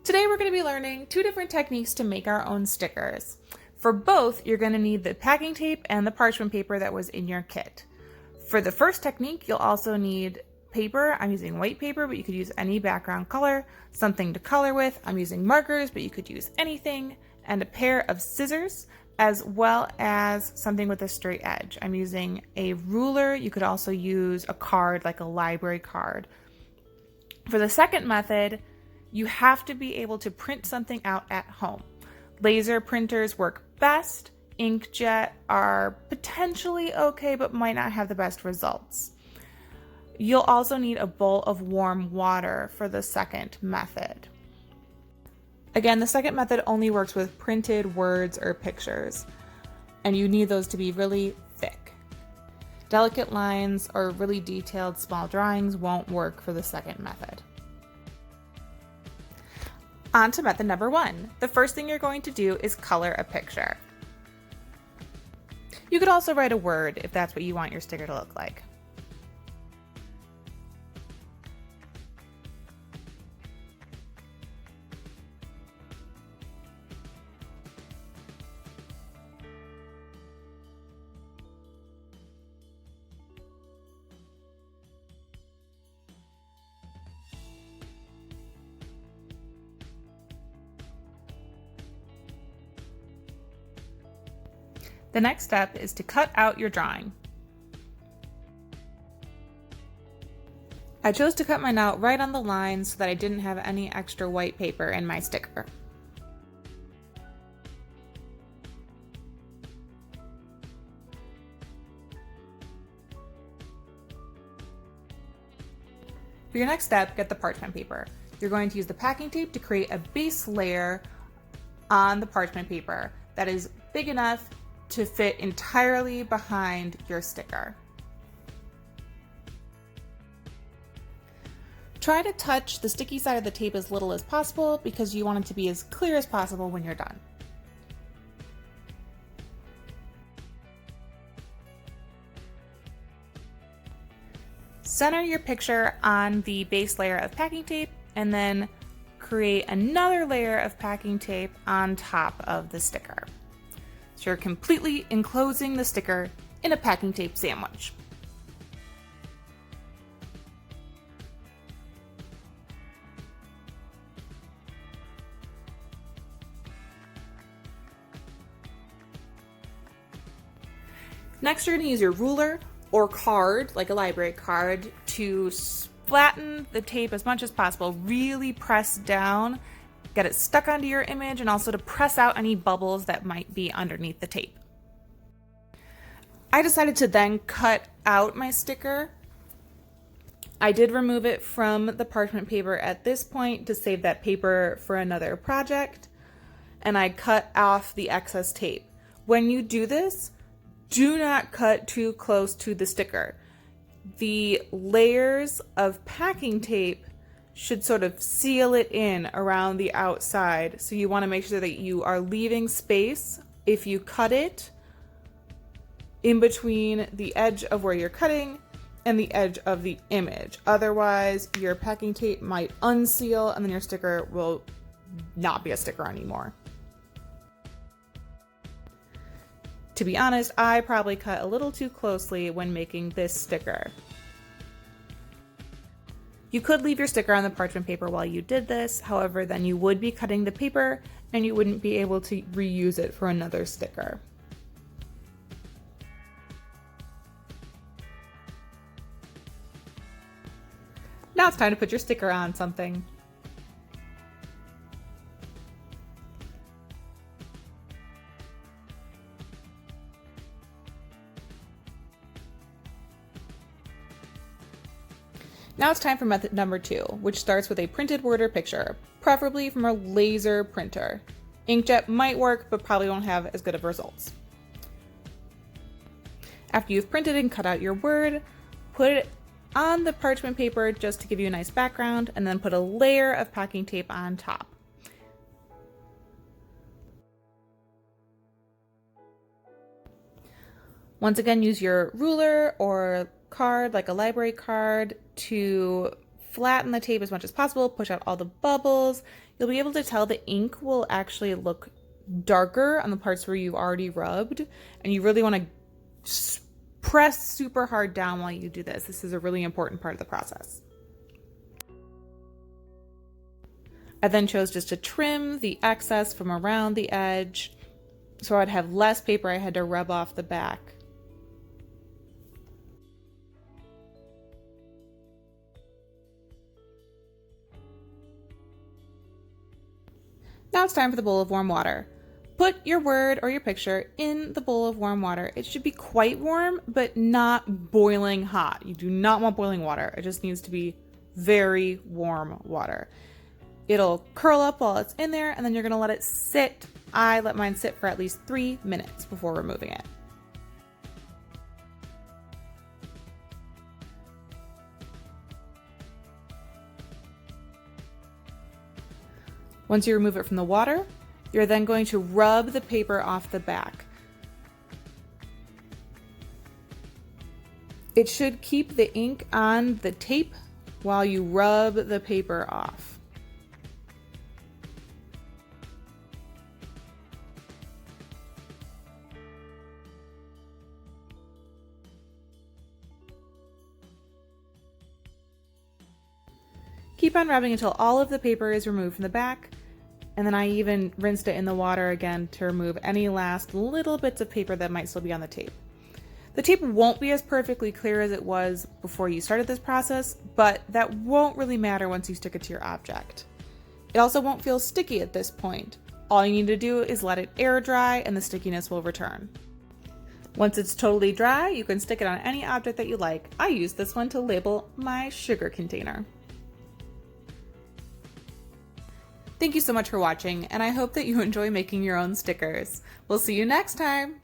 Today we're going to be learning two different techniques to make our own stickers. For both, you're going to need the packing tape and the parchment paper that was in your kit. For the first technique, you'll also need paper. I'm using white paper, but you could use any background color, something to color with. I'm using markers, but you could use anything, and a pair of scissors, as well as something with a straight edge. I'm using a ruler. You could also use a card, like a library card. For the second method, you have to be able to print something out at home. Laser printers work best. Inkjet are potentially okay, but might not have the best results. You'll also need a bowl of warm water for the second method. Again, the second method only works with printed words or pictures, and you need those to be really thick. Delicate lines or really detailed small drawings won't work for the second method. On to method number one. The first thing you're going to do is color a picture. You could also write a word if that's what you want your sticker to look like. The next step is to cut out your drawing. I chose to cut mine out right on the line so that I didn't have any extra white paper in my sticker. For your next step, get the parchment paper. You're going to use the packing tape to create a base layer on the parchment paper that is big enough to fit entirely behind your sticker. Try to touch the sticky side of the tape as little as possible because you want it to be as clear as possible when you're done. Center your picture on the base layer of packing tape and then create another layer of packing tape on top of the sticker. So you're completely enclosing the sticker in a packing tape sandwich. Next, you're going to use your ruler or card, like a library card, to flatten the tape as much as possible. Really press down, get it stuck onto your image, and also to press out any bubbles that might be underneath the tape. I decided to then cut out my sticker. I did remove it from the parchment paper at this point to save that paper for another project, and I cut off the excess tape. When you do this, do not cut too close to the sticker. The layers of packing tape should sort of seal it in around the outside. So you want to make sure that you are leaving space if you cut it in between the edge of where you're cutting and the edge of the image. Otherwise, your packing tape might unseal and then your sticker will not be a sticker anymore. To be honest, I probably cut a little too closely when making this sticker. You could leave your sticker on the parchment paper while you did this, however, then you would be cutting the paper and you wouldn't be able to reuse it for another sticker. Now it's time to put your sticker on something. Now it's time for method number two, which starts with a printed word or picture, preferably from a laser printer. Inkjet might work, but probably won't have as good of results. After you've printed and cut out your word, put it on the parchment paper just to give you a nice background, and then put a layer of packing tape on top. Once again, use your ruler or card, like a library card, to flatten the tape as much as possible, push out all the bubbles. You'll be able to tell the ink will actually look darker on the parts where you've already rubbed, and you really want to press super hard down while you do this. This is a really important part of the process. I then chose just to trim the excess from around the edge so I'd have less paper I had to rub off the back. Now it's time for the bowl of warm water. Put your word or your picture in the bowl of warm water. It should be quite warm, but not boiling hot. You do not want boiling water. It just needs to be very warm water. It'll curl up while it's in there, and then you're gonna let it sit. I let mine sit for at least 3 minutes before removing it. Once you remove it from the water, you're then going to rub the paper off the back. It should keep the ink on the tape while you rub the paper off. Keep on rubbing until all of the paper is removed from the back, and then I even rinsed it in the water again to remove any last little bits of paper that might still be on the tape. The tape won't be as perfectly clear as it was before you started this process, but that won't really matter once you stick it to your object. It also won't feel sticky at this point. All you need to do is let it air dry and the stickiness will return. Once it's totally dry, you can stick it on any object that you like. I used this one to label my sugar container. Thank you so much for watching, and I hope that you enjoy making your own stickers. We'll see you next time!